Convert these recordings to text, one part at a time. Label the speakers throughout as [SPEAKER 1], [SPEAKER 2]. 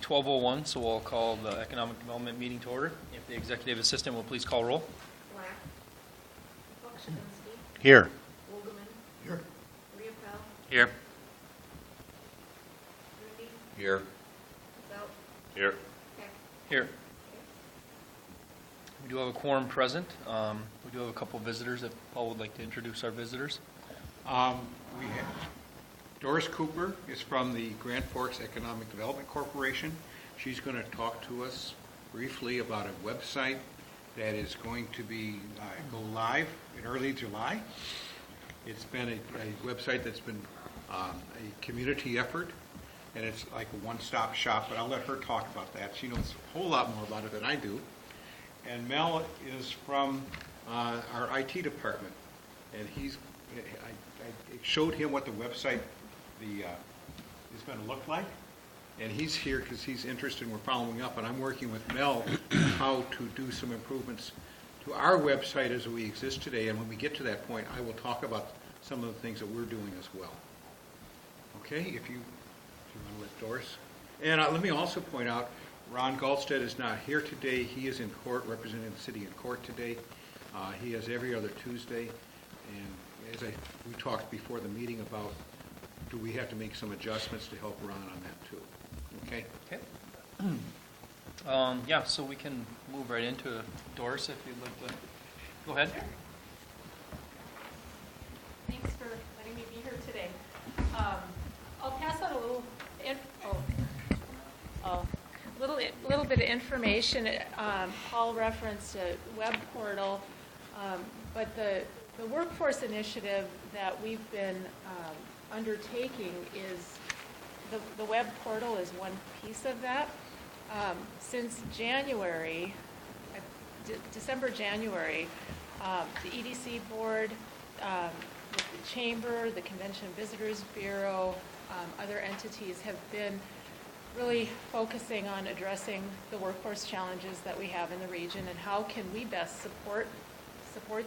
[SPEAKER 1] 12:01, so we'll call the Economic Development meeting to order. If the Executive Assistant will please call roll.
[SPEAKER 2] Black. Pokrzywinski.
[SPEAKER 3] Here.
[SPEAKER 2] Wogaman.
[SPEAKER 3] Here.
[SPEAKER 2] Riopelle.
[SPEAKER 1] Here.
[SPEAKER 2] Grinde.
[SPEAKER 3] Here.
[SPEAKER 2] Messelt.
[SPEAKER 3] Here.
[SPEAKER 2] Hecht.
[SPEAKER 1] Here. We do have a quorum present. We do have a couple of visitors if Paul would like to introduce our visitors.
[SPEAKER 4] We have Doris Cooper is from the Grand Forks Economic Development Corporation. She's going to talk to us briefly about a website that is going to be go live in early July. It's been a website that's been a community effort, and it's like a one-stop shop, but I'll let her talk about that. She knows a whole lot more about it than I do. And Mel is from our IT department, and I showed him what the website is going to look like, and he's here because he's interested and we're following up, and I'm working with Mel how to do some improvements to our website as we exist today, and when we get to that point, I will talk about some of the things that we're doing as well. Okay, if you want to let Doris. And let me also point out, Ron Galstead is not here today. He is in court, representing the city in court today. He has every other Tuesday, and as we talked before the meeting about, do we have to make some adjustments to help Ron on that too? Okay?
[SPEAKER 1] Okay. Yeah, so we can move right into Doris if you'd like to. Go ahead.
[SPEAKER 5] Thanks for letting me be here today. I'll pass out a little bit of information. Paul referenced a web portal, but the workforce initiative that we've been undertaking is the web portal is one piece of that. Since January, December-January, the EDC board, the Chamber, the Convention Visitors Bureau, other entities have been really focusing on addressing the workforce challenges that we have in the region and how can we best support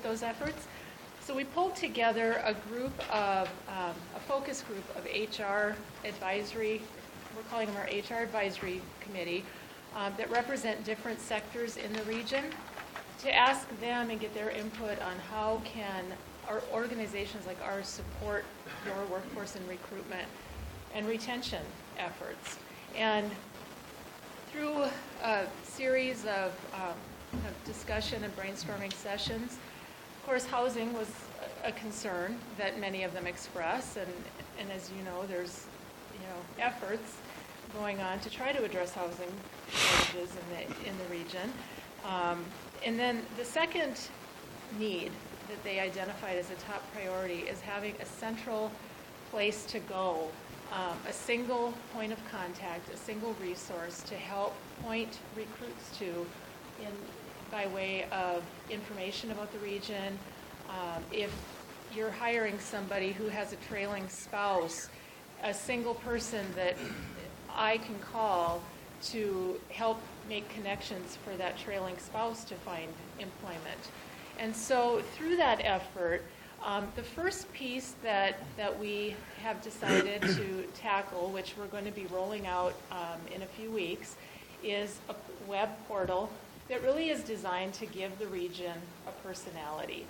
[SPEAKER 5] those efforts. So we pulled together a group of, a focus group of HR advisory, we're calling them our HR advisory committee, that represent different sectors in the region to ask them and get their input on how can our organizations like ours support your workforce and recruitment and retention efforts. And through a series of discussion and brainstorming sessions, of course, housing was a concern that many of them express, and as you know, there's efforts going on to try to address housing shortages in the region. And then the second need that they identified as a top priority is having a central place to go, a single point of contact, a single resource to help point recruits to by way of information about the region. If you're hiring somebody who has a trailing spouse, a single person that I can call to help make connections for that trailing spouse to find employment. And so through that effort, the first piece that we have decided to tackle, which we're going to be rolling out in a few weeks, is a web portal that really is designed to give the region a personality,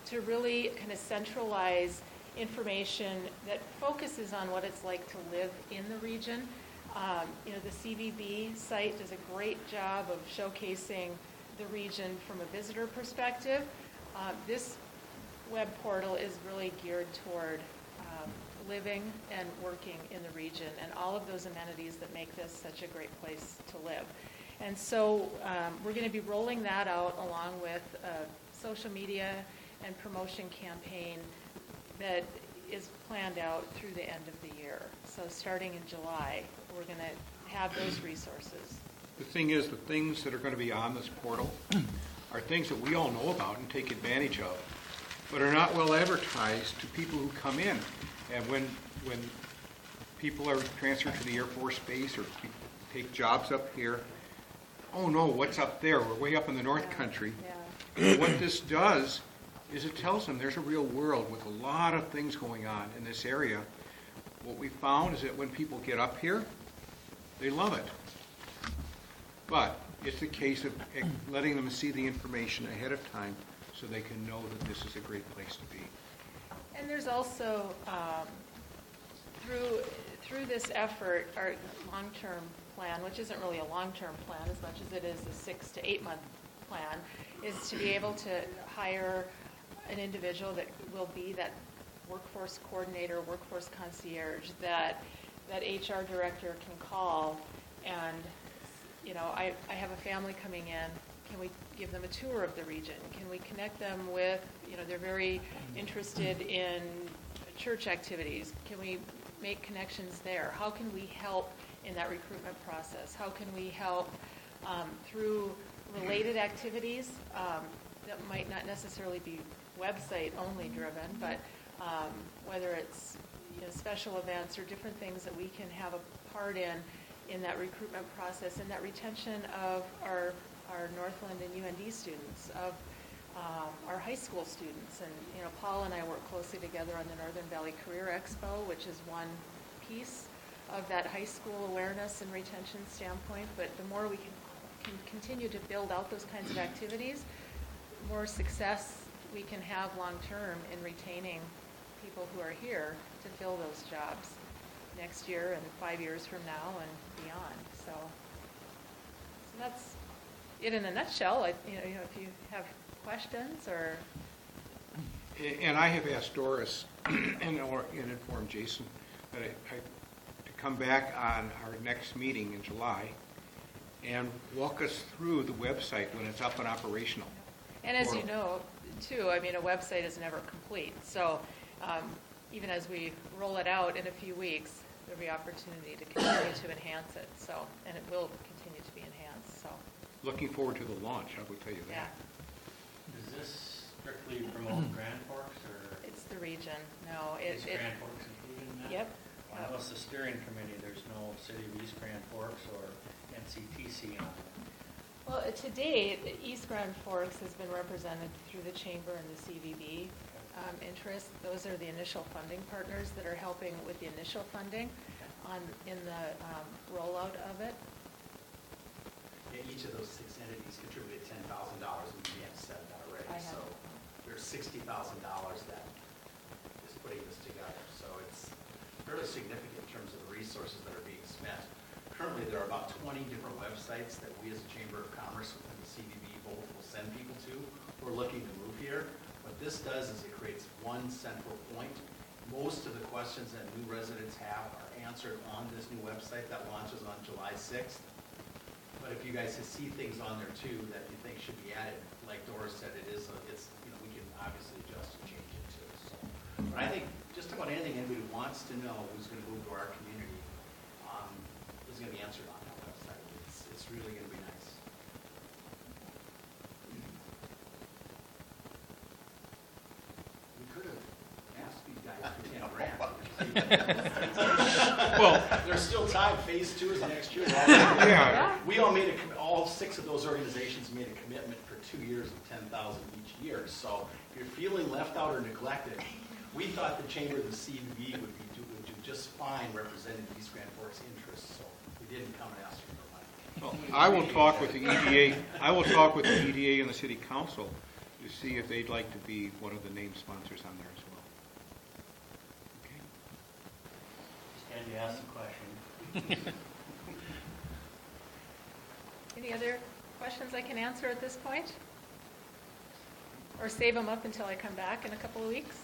[SPEAKER 5] to really kind of centralize information that focuses on what it's like to live in the region. The CVB site does a great job of showcasing the region from a visitor perspective. This web portal is really geared toward living and working in the region and all of those amenities that make this such a great place to live. And so we're going to be rolling that out along with a social media and promotion campaign that is planned out through the end of the year. So starting in July, we're going to have those resources.
[SPEAKER 4] The thing is, the things that are going to be on this portal are things that we all know about and take advantage of, but are not well advertised to people who come in. And when people are transferred to the Air Force Base or take jobs up here, oh no, what's up there? We're way up in the North Country. Yeah. What this does is it tells them there's a real world with a lot of things going on in this area. What we found is that when people get up here, They love it. But it's a case of letting them see the information ahead of time so they can know that this is a great place to be.
[SPEAKER 5] And there's also, through this effort, our long-term plan, which isn't really a long-term plan as much as it is a 6 to 8 month plan, is to be able to hire an individual that will be that workforce coordinator, workforce concierge that HR director can call and, you know, I have a family coming in. Can we give them a tour of the region? Can we connect them with, you know, they're very interested in church activities. Can we make connections there? How can we help in that recruitment process? How can we help through related activities that might not necessarily be website only driven, but whether it's, you know, special events or different things that we can have a part in that recruitment process and that retention of our Northland and UND students, of our high school students. And, you know, Paul and I work closely together on the Northern Valley Career Expo, which is one piece of that high school awareness and retention standpoint. But the more we can continue to build out those kinds of activities, the more success we can have long-term in retaining people who are here to fill those jobs next year and 5 years from now and beyond. So that's it in a nutshell. You know, if you have questions or...
[SPEAKER 4] And I have asked Doris and informed Jason that to come back on our next meeting in July and walk us through the website when it's up and operational.
[SPEAKER 5] And as you know, too, I mean, a website is never complete. So even as we roll it out in a few weeks, there'll be opportunity to continue to enhance it. So, and it will continue to be enhanced. So,
[SPEAKER 4] looking forward to the launch, I will tell you that.
[SPEAKER 5] Yeah.
[SPEAKER 3] Does this strictly promote Grand Forks, or
[SPEAKER 5] It's the region. No,
[SPEAKER 3] is Grand Forks included in that?
[SPEAKER 5] Yep.
[SPEAKER 3] Well, I know it's the steering committee. There's no City of East Grand Forks or NCTC on it.
[SPEAKER 5] Well, to date, East Grand Forks has been represented through the Chamber and the CVB interest. Those are the initial funding partners that are helping with the initial funding in the rollout of it.
[SPEAKER 6] Yeah, each of those 6 entities contributed $10,000, and we have said that already. So there's $60,000 that is putting this together. So it's fairly significant in terms of the resources that are being spent. Currently, there are about 20 different websites that we as a Chamber of Commerce within the CVB both will send people to who are looking to move here. What this does is it creates one central point. Most of the questions that new residents have are answered on this new website that launches on July 6th. But if you guys see things on there too that you think should be added, like Doris said, it's you know, we can obviously adjust and change it too. So, but I think just about anything anybody wants to know who's going to move to our community is going to be answered on that website. It's really going to be nice. We could have asked you guys for 10 grand.
[SPEAKER 4] Well,
[SPEAKER 6] there's still time. Phase 2 is next year.
[SPEAKER 4] yeah.
[SPEAKER 6] We all made all 6 of those organizations made a commitment for 2 years of $10,000 each year. So if you're feeling left out or neglected, we thought the Chamber of the CVB would do just fine representing East Grand Forks interests. So we didn't come and ask you for money.
[SPEAKER 4] Well, I will talk with the EDA. I will talk with the EDA and the City Council to see if they'd like to be one of the named sponsors on there as well. Okay.
[SPEAKER 3] Just had to ask the question.
[SPEAKER 5] Any other questions I can answer at this point? Or save them up until I come back in a couple of weeks?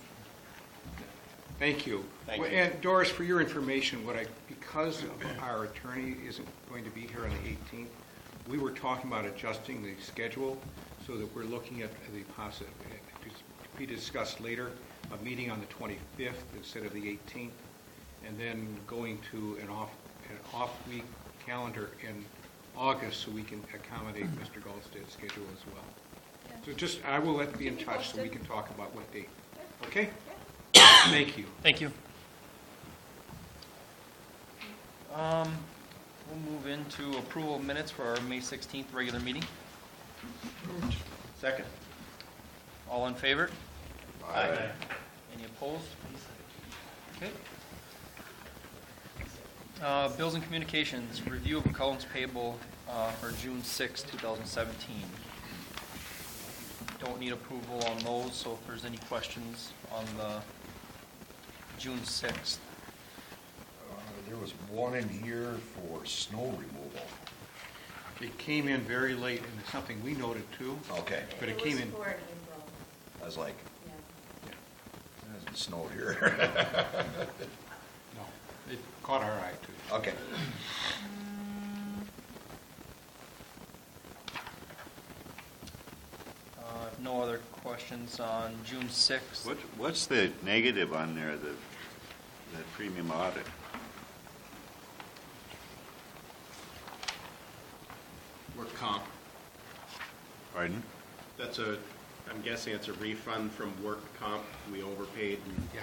[SPEAKER 4] Thank you.
[SPEAKER 1] Thank
[SPEAKER 4] Well,
[SPEAKER 1] you.
[SPEAKER 4] And Doris, for your information, because our attorney isn't going to be here on the 18th, we were talking about adjusting the schedule so that we're looking at the to be discussed later, a meeting on the 25th instead of the 18th, and then going to an off week calendar in August so we can accommodate Mr. Goldsted's schedule as well.
[SPEAKER 5] Yeah.
[SPEAKER 4] So I will be in
[SPEAKER 5] Keep me
[SPEAKER 4] touch so we
[SPEAKER 5] posted.
[SPEAKER 4] can talk about what date. Okay? Thank you.
[SPEAKER 1] Thank you. We'll move into approval of minutes for our May 16th regular meeting.
[SPEAKER 6] Second.
[SPEAKER 1] All in favor?
[SPEAKER 3] Aye.
[SPEAKER 1] Any opposed? Okay. Bills and communications, review of accounts payable for June 6, 2017. Don't need approval on those, so if there's any questions on the June 6th.
[SPEAKER 7] There was one in here for snow removal.
[SPEAKER 4] It came in very late, and it's something we noted too.
[SPEAKER 7] Okay.
[SPEAKER 4] But it came in.
[SPEAKER 2] was for an April,
[SPEAKER 7] I was like,
[SPEAKER 2] yeah.
[SPEAKER 7] it hasn't snowed here.
[SPEAKER 4] No, it caught our eye too.
[SPEAKER 7] Okay.
[SPEAKER 1] No other questions on June 6th.
[SPEAKER 8] What's the negative on there, the premium audit?
[SPEAKER 9] Work comp.
[SPEAKER 8] Pardon?
[SPEAKER 9] I'm guessing it's a refund from work comp. We overpaid.
[SPEAKER 4] Yeah.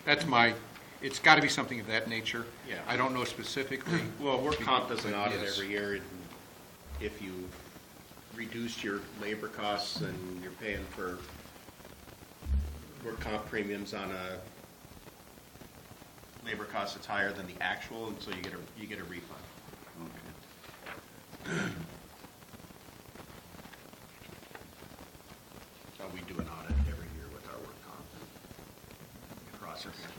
[SPEAKER 4] That's my, it's got to be something of that nature.
[SPEAKER 9] Yeah.
[SPEAKER 4] I don't know specifically.
[SPEAKER 9] Well, work comp does an audit
[SPEAKER 4] Yes.
[SPEAKER 9] every year. And if you reduced your labor costs and you're paying for work comp premiums on a labor cost that's higher than the actual, and so you get a refund.
[SPEAKER 8] Okay.
[SPEAKER 9] So we do an audit every year with our work comp across our campus.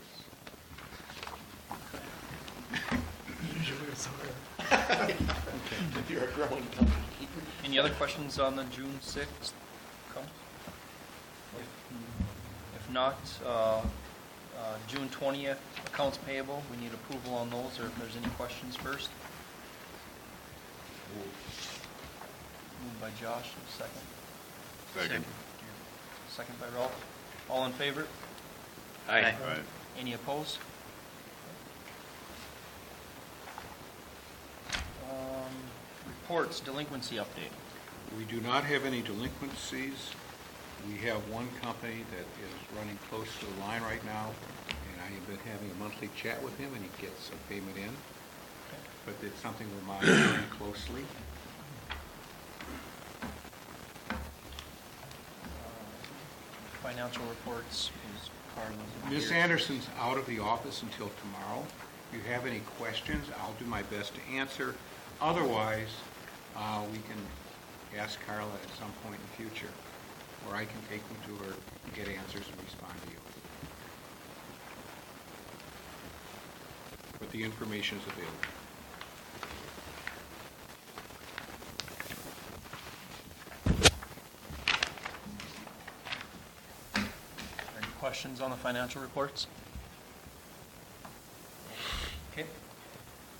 [SPEAKER 9] You're a growing company.
[SPEAKER 1] Any other questions on the June 6th accounts? If not, June 20th accounts payable, we need approval on those, or if there's any questions first. Moved by Josh, second.
[SPEAKER 8] Second.
[SPEAKER 1] Second by Ralph. All in favor?
[SPEAKER 9] Aye.
[SPEAKER 8] Right.
[SPEAKER 1] Any opposed? Reports, delinquency update.
[SPEAKER 4] We do not have any delinquencies. We have one company that is running close to the line right now, and I have been having a monthly chat with him, and he gets a payment in. But it's something we're monitoring closely.
[SPEAKER 1] Financial reports is Carla's.
[SPEAKER 4] Ms. Anderson's out of the office until tomorrow. If you have any questions, I'll do my best to answer. Otherwise, we can ask Carla at some point in the future, or I can take them to her, get answers, and respond to you. But the information is available.
[SPEAKER 1] Any questions on the financial reports? Okay.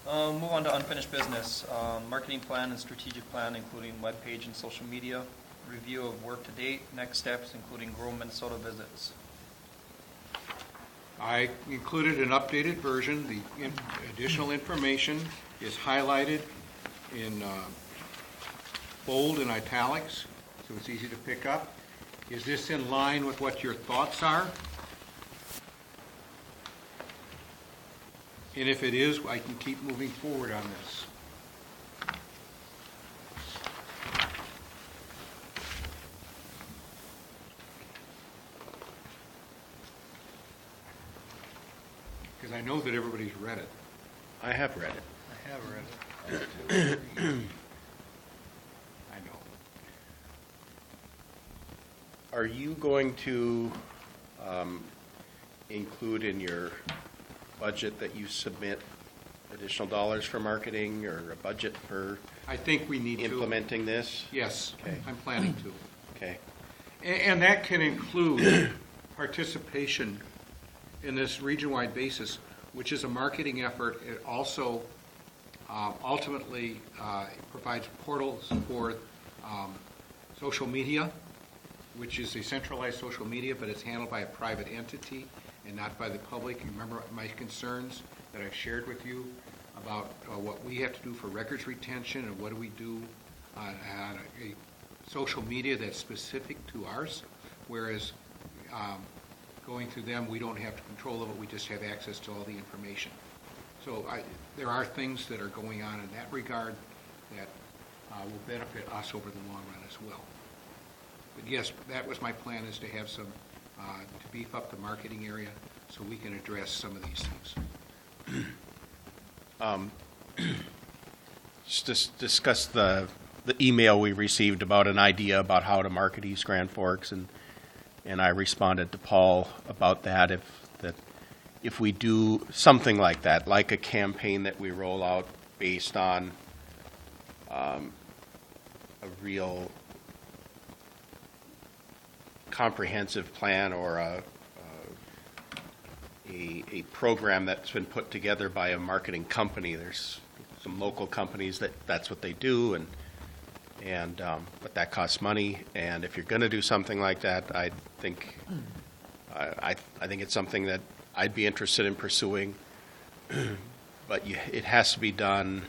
[SPEAKER 1] Move on to unfinished business. Marketing plan and strategic plan, including webpage and social media. Review of work to date. Next steps, including Grow Minnesota visits.
[SPEAKER 4] I included an updated version. The additional information is highlighted in bold and italics, so it's easy to pick up. Is this in line with what your thoughts are? And if it is, I can keep moving forward on this. Because I know that everybody's read it.
[SPEAKER 9] I have read it.
[SPEAKER 4] I have read it. I know.
[SPEAKER 9] Are you going to include in your budget that you submit additional dollars for marketing or a budget for
[SPEAKER 4] I think we need to.
[SPEAKER 9] implementing this?
[SPEAKER 4] Yes,
[SPEAKER 9] Okay.
[SPEAKER 4] I'm planning to.
[SPEAKER 9] Okay.
[SPEAKER 4] And that can include participation in this region-wide basis, which is a marketing effort. It also ultimately provides portals for social media, which is a centralized social media, but it's handled by a private entity and not by the public. You remember my concerns that I shared with you about what we have to do for records retention and what do we do on a social media that's specific to ours, whereas going through them, we don't have control of it, we just have access to all the information. So there are things that are going on in that regard that will benefit us over the long run as well. But yes, that was my plan, is to have some, to beef up the marketing area so we can address some of these things.
[SPEAKER 9] Just discuss the email we received about an idea about how to market East Grand Forks, and I responded to Paul about that. If we do something like that, like a campaign that we roll out based on a real comprehensive plan or a program that's been put together by a marketing company. There's some local companies that's what they do, but that costs money. And if you're going to do something like that, I think it's something that I'd be interested in pursuing. But it has to be done.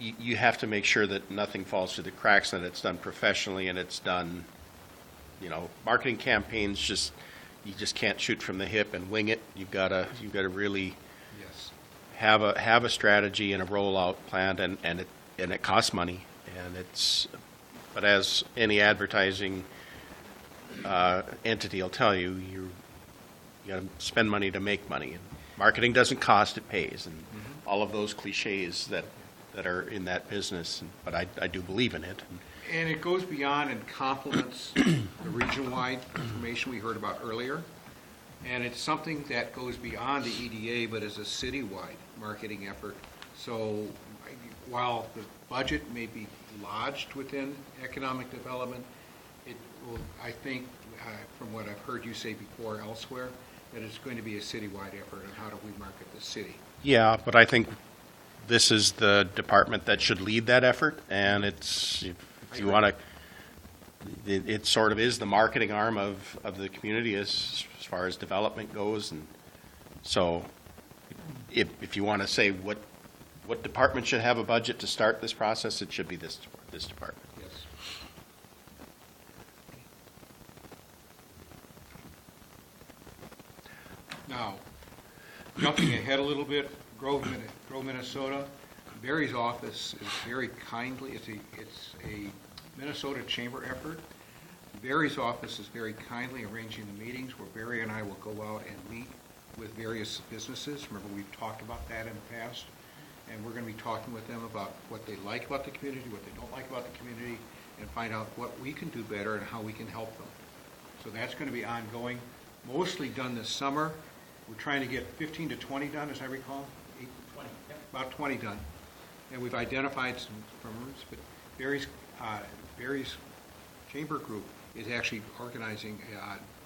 [SPEAKER 9] You have to make sure that nothing falls through the cracks, and that it's done professionally, and it's done. Marketing campaigns you just can't shoot from the hip and wing it. You've got to really
[SPEAKER 4] Yes.
[SPEAKER 9] have a strategy and a rollout plan, and it costs money, but as any advertising entity will tell you, you got to spend money to make money. And marketing doesn't cost; it pays, and all of those cliches that are in that business. But I do believe in it.
[SPEAKER 4] And it goes beyond and complements the region-wide information we heard about earlier. And it's something that goes beyond the EDA, but is a citywide marketing effort. So while the budget may be lodged within economic development, it will, I think, from what I've heard you say before elsewhere, that it's going to be a citywide effort on how do we market the city.
[SPEAKER 9] Yeah, but I think this is the department that should lead that effort, and if you want to, it sort of is the marketing arm of the community as far as development goes. And so if you want to say what department should have a budget to start this process, it should be this department.
[SPEAKER 4] Yes. Now, jumping ahead a little bit, Grove, Minnesota, Barry's office is very kindly, it's a Minnesota Chamber effort. Barry's office is very kindly arranging the meetings where Barry and I will go out and meet with various businesses. Remember, we've talked about that in the past. And we're going to be talking with them about what they like about the community, what they don't like about the community, and find out what we can do better and how we can help them. So that's going to be ongoing, mostly done this summer. We're trying to get 15 to 20 done, as I recall.
[SPEAKER 6] 20, yep.
[SPEAKER 4] About 20 done. And we've identified some firms, but Barry's chamber group is actually organizing,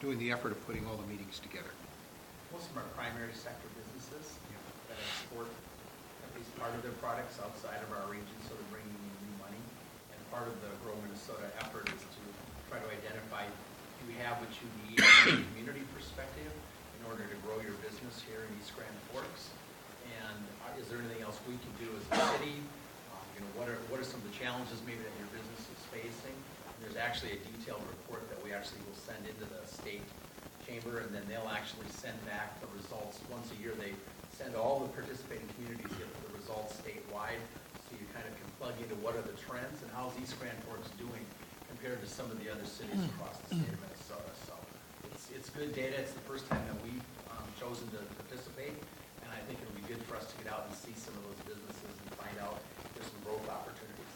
[SPEAKER 4] doing the effort of putting all the meetings together.
[SPEAKER 6] Most of them are primary sector businesses that export at least part of their products outside of our region, so they're bringing in new money. And part of the Grow Minnesota effort is to try to identify, do we have what you need from a community perspective in order to grow your business here in East Grand Forks? And is there anything else we can do as a city? What are some of the challenges maybe that your business is facing? And there's actually a detailed report that we actually will send into the state chamber, and then they'll actually send back the results once a year. They send all the participating communities here for the results statewide, so you kind of can plug into what are the trends and how's East Grand Forks doing compared to some of the other cities across the state of Minnesota. So it's good data. It's the first time that we've chosen to participate, and I think it'll be good for us to get out and see some of those businesses and find out if there's some growth opportunities.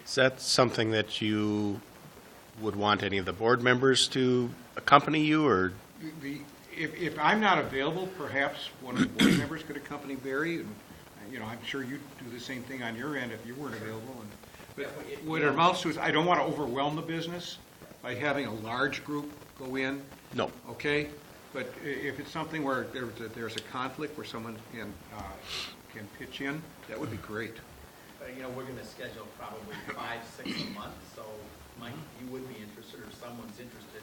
[SPEAKER 9] Is that something that you would want any of the board members to accompany you, or?
[SPEAKER 4] If I'm not available, perhaps one of the board members could accompany Barry. And, I'm sure you'd do the same thing on your end if you weren't available. But what it amounts to is I don't want to overwhelm the business by having a large group go in.
[SPEAKER 9] No.
[SPEAKER 4] Okay? But if it's something where there's a conflict where someone can pitch in, that would be great.
[SPEAKER 6] But, we're going to schedule probably 5-6 a month, so Mike, you would be interested, or someone's interested,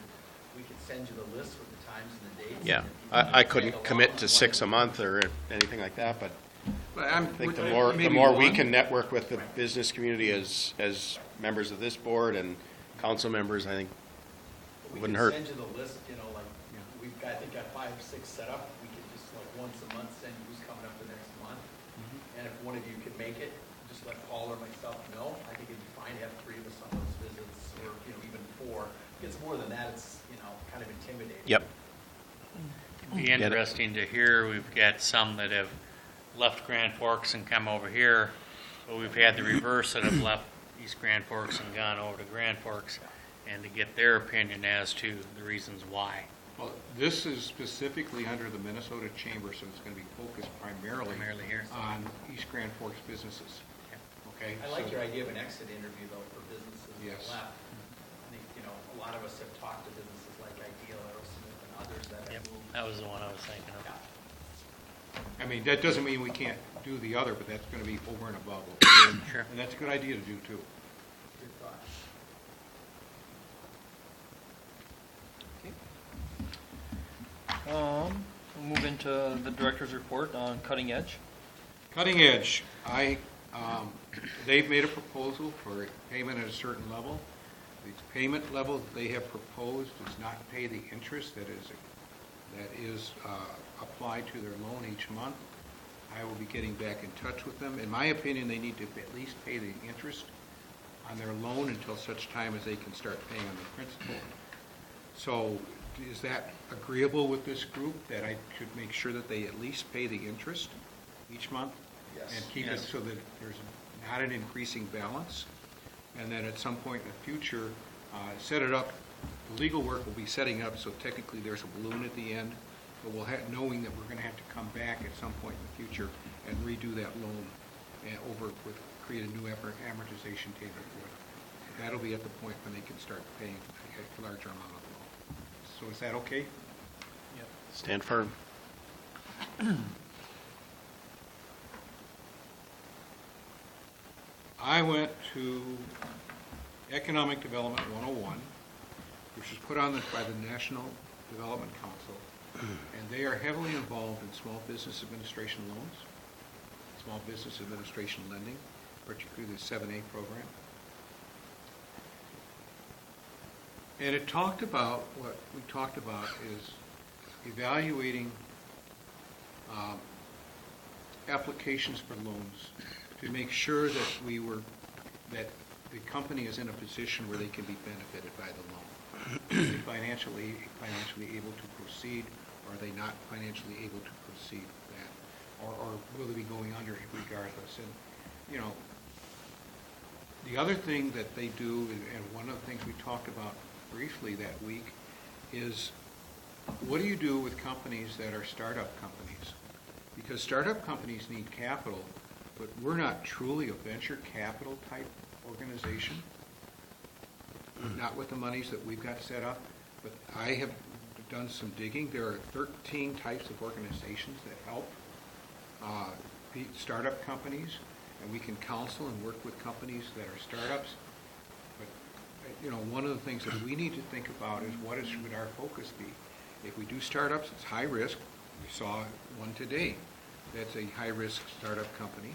[SPEAKER 6] we could send you the list with the times and the dates.
[SPEAKER 9] Yeah,
[SPEAKER 6] and if you
[SPEAKER 9] I
[SPEAKER 6] can
[SPEAKER 9] couldn't
[SPEAKER 6] tag
[SPEAKER 9] commit
[SPEAKER 6] along
[SPEAKER 9] to
[SPEAKER 6] with
[SPEAKER 9] 6 a
[SPEAKER 6] one-
[SPEAKER 9] month or anything like that, but I think the
[SPEAKER 4] maybe
[SPEAKER 9] more we
[SPEAKER 4] one.
[SPEAKER 9] can network with the business community as members of this board and council members, I think it wouldn't hurt.
[SPEAKER 6] We can send you the list, we've got, I think, got 5 or 6 set up. We could just once a month send who's coming up the next month. And if one of you could make it, just let Paul or myself know. I think it'd be fine to have 3 of us on those visits, or even 4. If it's more than that, it's kind of intimidating.
[SPEAKER 9] Yep.
[SPEAKER 3] Be
[SPEAKER 9] Get it.
[SPEAKER 3] interesting to hear, we've got some that have left Grand Forks and come over here, but we've had the reverse that have left East Grand Forks and gone over to Grand Forks, and to get their opinion as to the reasons why.
[SPEAKER 4] Well, this is specifically under the Minnesota Chamber, so it's going to be focused primarily
[SPEAKER 3] Here.
[SPEAKER 4] on East Grand Forks businesses. Okay?
[SPEAKER 6] I like
[SPEAKER 4] so-
[SPEAKER 6] your idea of an exit interview though for businesses
[SPEAKER 4] Yes.
[SPEAKER 6] that left. I think, a lot of us have talked to businesses like Ideal, Aerosmith, and others that
[SPEAKER 3] Yep,
[SPEAKER 6] have moved.
[SPEAKER 3] that was the one I was thinking of.
[SPEAKER 6] Yeah.
[SPEAKER 4] I mean, that doesn't mean we can't do the other, but that's going to be over and above what we're doing.
[SPEAKER 3] Sure.
[SPEAKER 4] And that's a good idea to do, too.
[SPEAKER 6] Good thought.
[SPEAKER 1] We'll move into the director's report on cutting edge.
[SPEAKER 4] Cutting Edge, they've made a proposal for payment at a certain level. The payment level that they have proposed does not pay the interest that is applied to their loan each month. I will be getting back in touch with them. In my opinion, they need to at least pay the interest on their loan until such time as they can start paying on the principal. So is that agreeable with this group, that I should make sure that they at least pay the interest each month?
[SPEAKER 7] Yes.
[SPEAKER 4] And keep it
[SPEAKER 3] Yes.
[SPEAKER 4] so that there's not an increasing balance, and that at some point in the future, set it up, the legal work will be setting up, so technically there's a balloon at the end, but we'll have, knowing that we're going to have to come back at some point in the future and redo that loan and create a new amortization table for it. That'll be at the point when they can start paying a larger amount of the loan. So is that okay?
[SPEAKER 9] Stand firm.
[SPEAKER 4] I went to Economic Development 101, which was put on by the National Development Council, and they are heavily involved in small business administration loans, small business administration lending, particularly the 7A program. And it talked about, what we talked about is evaluating applications for loans to make sure that that the company is in a position where they can be benefited by the loan. Are they financially able to proceed, or are they not financially able to proceed with that? Or will they be going under regardless? And, the other thing that they do, and one of the things we talked about briefly that week, is what do you do with companies that are startup companies? Because startup companies need capital, but we're not truly a venture capital type organization, not with the monies that we've got set up. But I have done some digging. There are 13 types of organizations that help startup companies, and we can counsel and work with companies that are startups. But one of the things that we need to think about is should our focus be? If we do startups, it's high risk. We saw one today. That's a high-risk startup company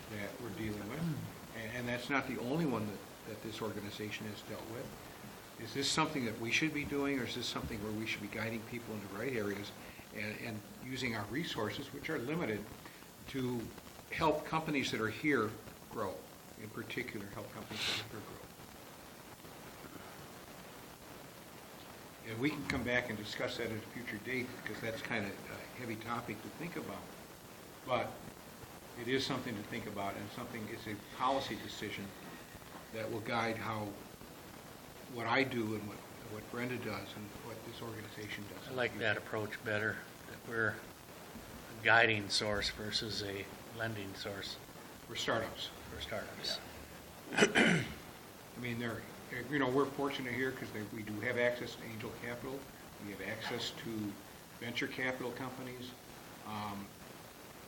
[SPEAKER 4] that we're dealing with. And that's not the only one that this organization has dealt with. Is this something that we should be doing, or is this something where we should be guiding people in the right areas and using our resources, which are limited, to help companies that are here grow? In particular, help companies that are here grow. And we can come back and discuss that at a future date, because that's kind of a heavy topic to think about. But it is something to think about, and it's a policy decision that will guide what I do and what Grinde does and what this organization does.
[SPEAKER 3] I like that approach better, that we're a guiding source versus a lending source
[SPEAKER 4] For startups.
[SPEAKER 3] for startups.
[SPEAKER 4] I mean, we're fortunate here because we do have access to angel capital. We have access to venture capital companies.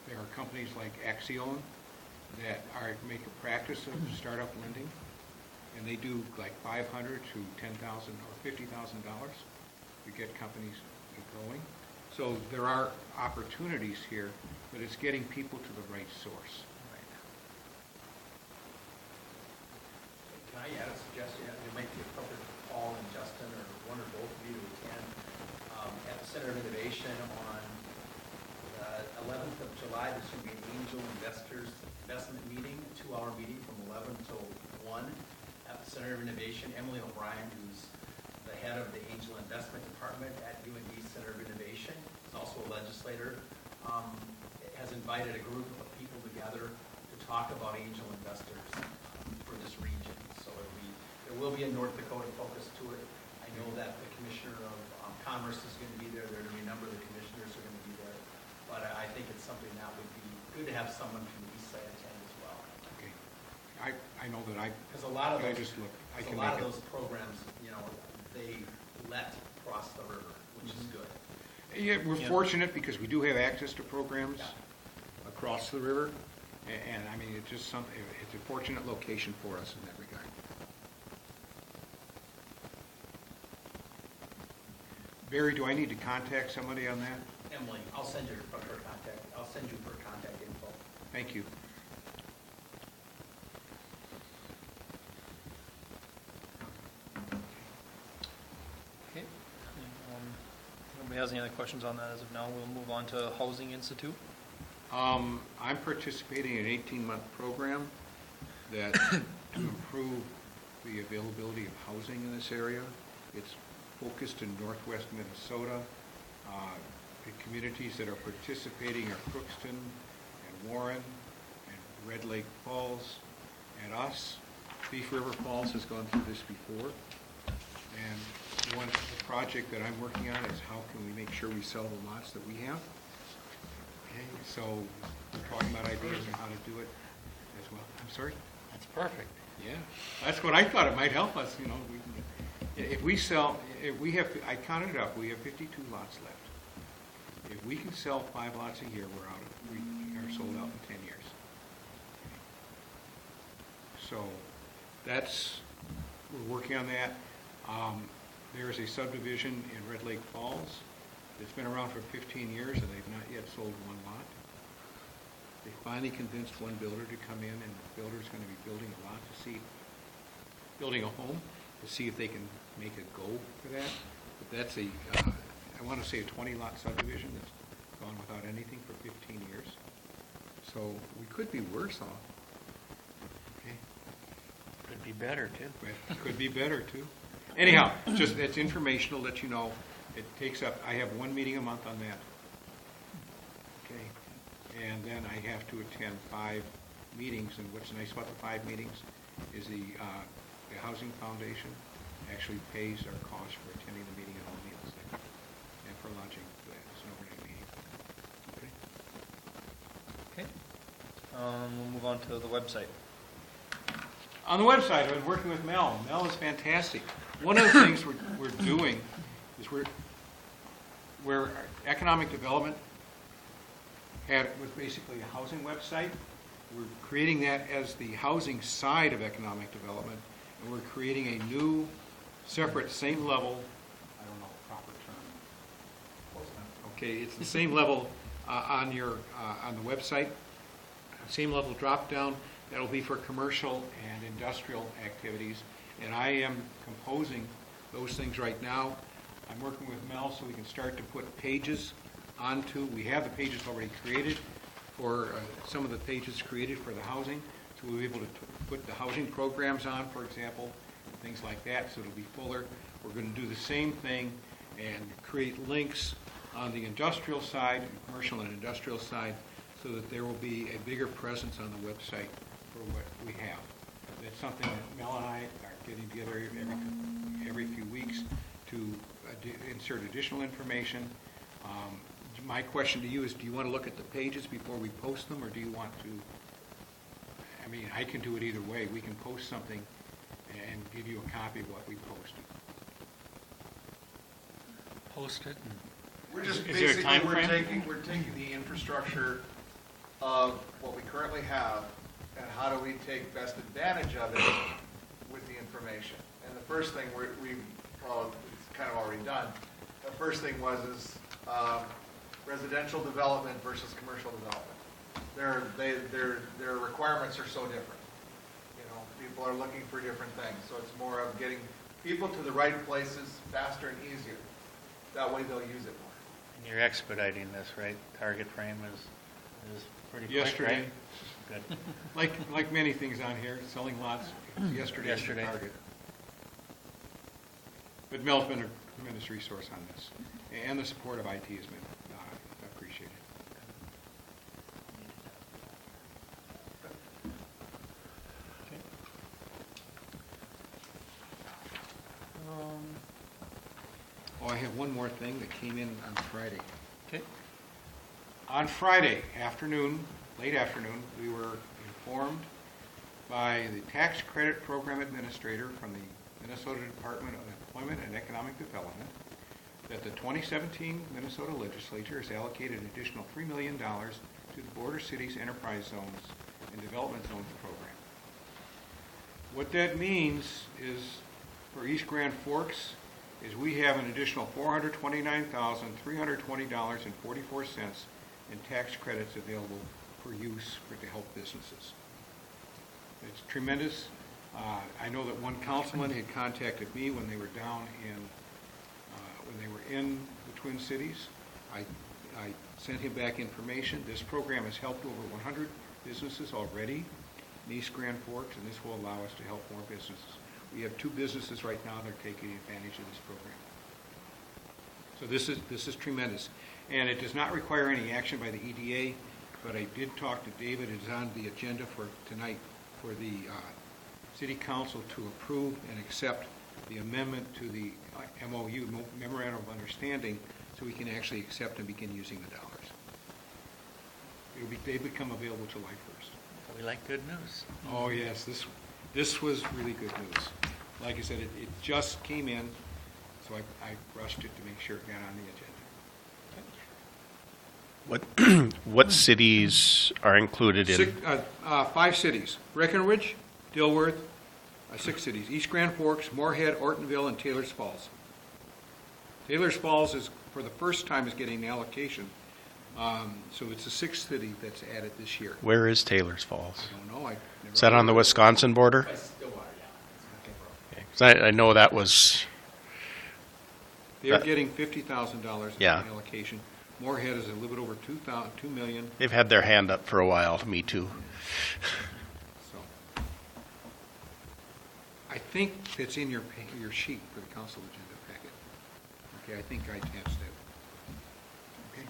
[SPEAKER 4] There are companies like Axion that make a practice of startup lending, and they do like $500 to $10,000 or $50,000 to get companies going. So there are opportunities here, but it's getting people to the right source.
[SPEAKER 6] Can I add a suggestion? It might be appropriate for Paul and Justin, or one or both of you, to attend at the Center of Innovation on the 11th of July. There's going to be an angel investment meeting, a 2-hour meeting from 11 till 1 at the Center of Innovation. Emily O'Brien, who's the head of the Angel Investment Department at UND Center of Innovation, is who's also a legislator, has invited a group of people together to talk about angel investors for this region. So there will be a North Dakota focus to it. I know that the Commissioner of Commerce is going to be there. There are going to be a number of the commissioners are going to be there. But I think it's something that would be good to have someone from the east side attend as well.
[SPEAKER 4] Okay. I know that
[SPEAKER 6] Because a lot of
[SPEAKER 4] I
[SPEAKER 6] those,
[SPEAKER 4] just look, I
[SPEAKER 6] because
[SPEAKER 4] can
[SPEAKER 6] a lot
[SPEAKER 4] make
[SPEAKER 6] of
[SPEAKER 4] it.
[SPEAKER 6] those programs, they let cross the river, which is good.
[SPEAKER 4] Yeah, we're
[SPEAKER 1] Yeah.
[SPEAKER 4] fortunate because we do have access to programs
[SPEAKER 6] Yeah.
[SPEAKER 4] across the river. And I mean, it's just it's a fortunate location for us in that regard. Barry, do I need to contact somebody on that?
[SPEAKER 6] Emily, I'll send you her contact. I'll send you her contact info.
[SPEAKER 4] Thank you.
[SPEAKER 1] Okay. Nobody has any other questions on that as of now. We'll move on to Housing Institute.
[SPEAKER 4] I'm participating in an 18-month program that to improve the availability of housing in this area. It's focused in northwest Minnesota. The communities that are participating are Crookston and Warren and Red Lake Falls and us. Thief River Falls has gone through this before. And the project that I'm working on is how can we make sure we sell the lots that we have. Okay, so we're talking about ideas on how to do it as well. I'm sorry?
[SPEAKER 3] That's perfect.
[SPEAKER 4] Yeah, that's what I thought. It might help us, if we sell, I counted it up, we have 52 lots left. If we can sell 5 lots a year, we are sold out in 10 years. So we're working on that. There is a subdivision in Red Lake Falls that's been around for 15 years and they've not yet sold 1 lot. They finally convinced one builder to come in, and the builder's going to be building a lot building a home to see if they can make a go for that. But that's I want to say a 20-lot subdivision that's gone without anything for 15 years. So we could be worse off. Okay.
[SPEAKER 3] Could be better, too.
[SPEAKER 4] But it could be better, too. Anyhow, just it's informational, let you know. It takes up, I have 1 meeting a month on that. Okay. And then I have to attend 5 meetings, and what's nice about the 5 meetings is the Housing Foundation actually pays our cost for attending the meeting and all meals there, and for lodging for that. It's an overnight meeting. Okay.
[SPEAKER 1] Okay. We'll move on to the website.
[SPEAKER 4] On the website, I've been working with Mel. Mel is fantastic. One of the things we're doing is where economic development was basically a housing website. We're creating that as the housing side of economic development, and we're creating a new, separate, same level, I don't know the proper term. Okay, it's the same level on the website, same level drop down. That'll be for commercial and industrial activities, and I am composing those things right now. I'm working with Mel so we can start to put pages onto. We have the pages already created for some of the pages created for the housing, so we'll be able to put the housing programs on, for example, and things like that, so it'll be fuller. We're going to do the same thing and create links on the industrial side, commercial and industrial side, so that there will be a bigger presence on the website for what we have. That's something that Mel and I are getting together every few weeks to insert additional information. My question to you is, do you want to look at the pages before we post them, or do you want to, I mean, I can do it either way. We can post something and give you a copy of what we posted.
[SPEAKER 3] Post it.
[SPEAKER 7] We're just
[SPEAKER 3] Is there a time
[SPEAKER 7] basically,
[SPEAKER 3] frame?
[SPEAKER 7] we're taking the infrastructure of what we currently have, and how do we take best advantage of it with the information. And the first thing we've probably, it's kind of already done, the first thing was residential development versus commercial development. Their requirements are so different. People are looking for different things, so it's more of getting people to the right places faster and easier. That way they'll use it more.
[SPEAKER 3] And you're expediting this, right? Target frame is pretty quick,
[SPEAKER 4] Yesterday.
[SPEAKER 3] right? Good.
[SPEAKER 4] Like many things on here, selling lots yesterday is the
[SPEAKER 3] Yesterday.
[SPEAKER 4] target. But Mel's been a tremendous resource on this, and the support of IT has been I have one more thing that came in on Friday.
[SPEAKER 1] Okay.
[SPEAKER 4] On Friday afternoon, late afternoon, we were informed by the Tax Credit Program Administrator from the Minnesota Department of Employment and Economic Development that the 2017 Minnesota Legislature has allocated an additional $3 million to the Border Cities Enterprise Zones and Development Zones program. What that means is, for East Grand Forks, is we have an additional $429,320.44 in tax credits available for use to help businesses. It's tremendous. I know that one councilman had contacted me when they were down in, when they were in the Twin Cities. I sent him back information. This program has helped over 100 businesses already in East Grand Forks, and this will allow us to help more businesses. We have 2 businesses right now that are taking advantage of this program. So this is tremendous. And it does not require any action by the EDA, but I did talk to David. It is on the agenda for tonight for the City Council to approve and accept the amendment to the MOU, Memorandum of Understanding, so we can actually accept and begin using the dollars. They become available July 1st.
[SPEAKER 3] We like good news.
[SPEAKER 4] Oh, yes, this was really good news. Like I said, it just came in, so I rushed it to make sure it got on the agenda.
[SPEAKER 9] What cities are included in?
[SPEAKER 4] 5 cities: Breckenridge, Dilworth, 6 cities: East Grand Forks, Moorhead, Ortonville, and Taylor's Falls. Taylor's Falls is, for the first time, is getting an allocation. So it's the 6th city that's added this year.
[SPEAKER 9] Where is Taylor's Falls?
[SPEAKER 4] I don't know.
[SPEAKER 9] Is that on the Wisconsin border?
[SPEAKER 6] By Stillwater, yeah.
[SPEAKER 9] Okay. 'Cause I know that was,
[SPEAKER 4] They're getting $50,000
[SPEAKER 9] Yeah.
[SPEAKER 4] in allocation. Moorhead is a little bit over $2 million.
[SPEAKER 9] they've had their hand up for a while, me too.
[SPEAKER 4] So I think that's in your sheet for the council agenda packet. Okay, I think I attached that. Okay.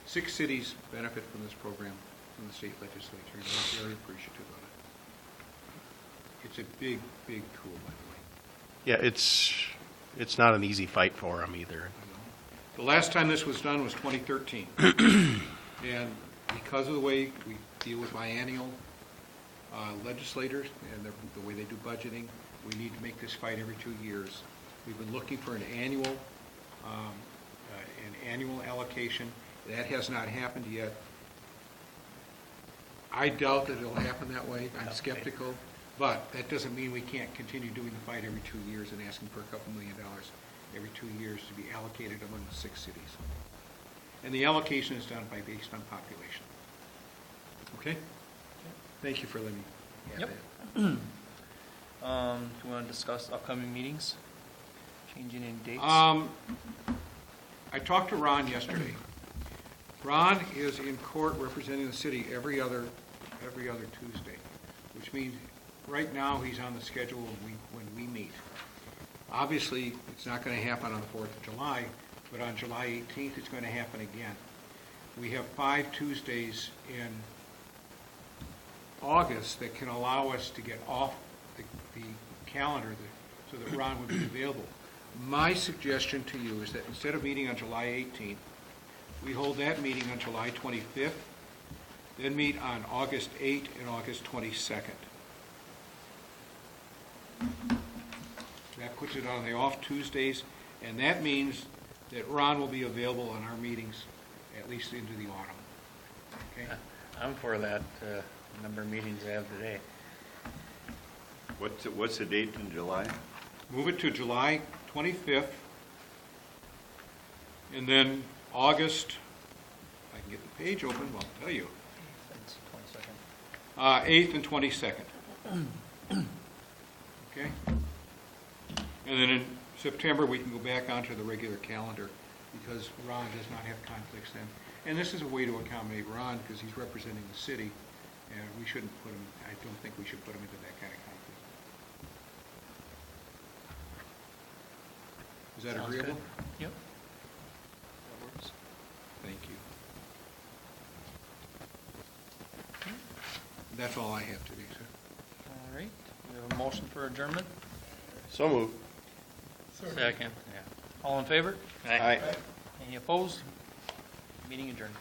[SPEAKER 4] 6 cities benefit from this program from the state legislature, and we're very appreciative of it. It's a big, big tool, by the way.
[SPEAKER 9] Yeah, it's not an easy fight for them either.
[SPEAKER 4] The last time this was done was 2013. And because of the way we deal with biennial legislators and the way they do budgeting, we need to make this fight every 2 years. We've been looking for an annual allocation. That has not happened yet. I doubt that it'll happen that way. I'm skeptical. But that doesn't mean we can't continue doing the fight every 2 years and asking for a couple $1 million every 2 years to be allocated among the 6 cities. And the allocation is done based on population. Okay? Thank you for letting me add
[SPEAKER 1] Yep.
[SPEAKER 4] that.
[SPEAKER 1] Do you want to discuss upcoming meetings? Changing in dates?
[SPEAKER 4] I talked to Ron yesterday. Ron is in court representing the city every other Tuesday, which means right now he's on the schedule when we meet. Obviously, it's not going to happen on the 4th of July, but on July 18th, it's going to happen again. We have 5 Tuesdays in August that can allow us to get off the calendar so that Ron would be available. My suggestion to you is that instead of meeting on July 18th, we hold that meeting on July 25th, then meet on August 8th and August 22nd. That puts it on the off Tuesdays, and that means that Ron will be available on our meetings at least into the autumn. Okay?
[SPEAKER 3] I'm for that number of meetings I have today.
[SPEAKER 8] What's the date in July?
[SPEAKER 4] Move it to July 25th, and then August, if I can get the page open, well, I'll tell you,
[SPEAKER 1] It's 22nd.
[SPEAKER 4] 8th and 22nd. Okay? And then in September, we can go back onto the regular calendar because Ron does not have conflicts then. And this is a way to accommodate Ron because he's representing the city, and we shouldn't put him, I don't think we should put him into that kind of conflict. Is that
[SPEAKER 1] Sounds
[SPEAKER 4] agreeable?
[SPEAKER 1] good. Yep. That works.
[SPEAKER 4] Thank you. That's all I have today, sir.
[SPEAKER 1] All right. We have a motion for adjournment.
[SPEAKER 9] So moved.
[SPEAKER 3] Second, yeah.
[SPEAKER 1] All in favor?
[SPEAKER 3] Aye.
[SPEAKER 1] Any opposed? Meeting adjourned.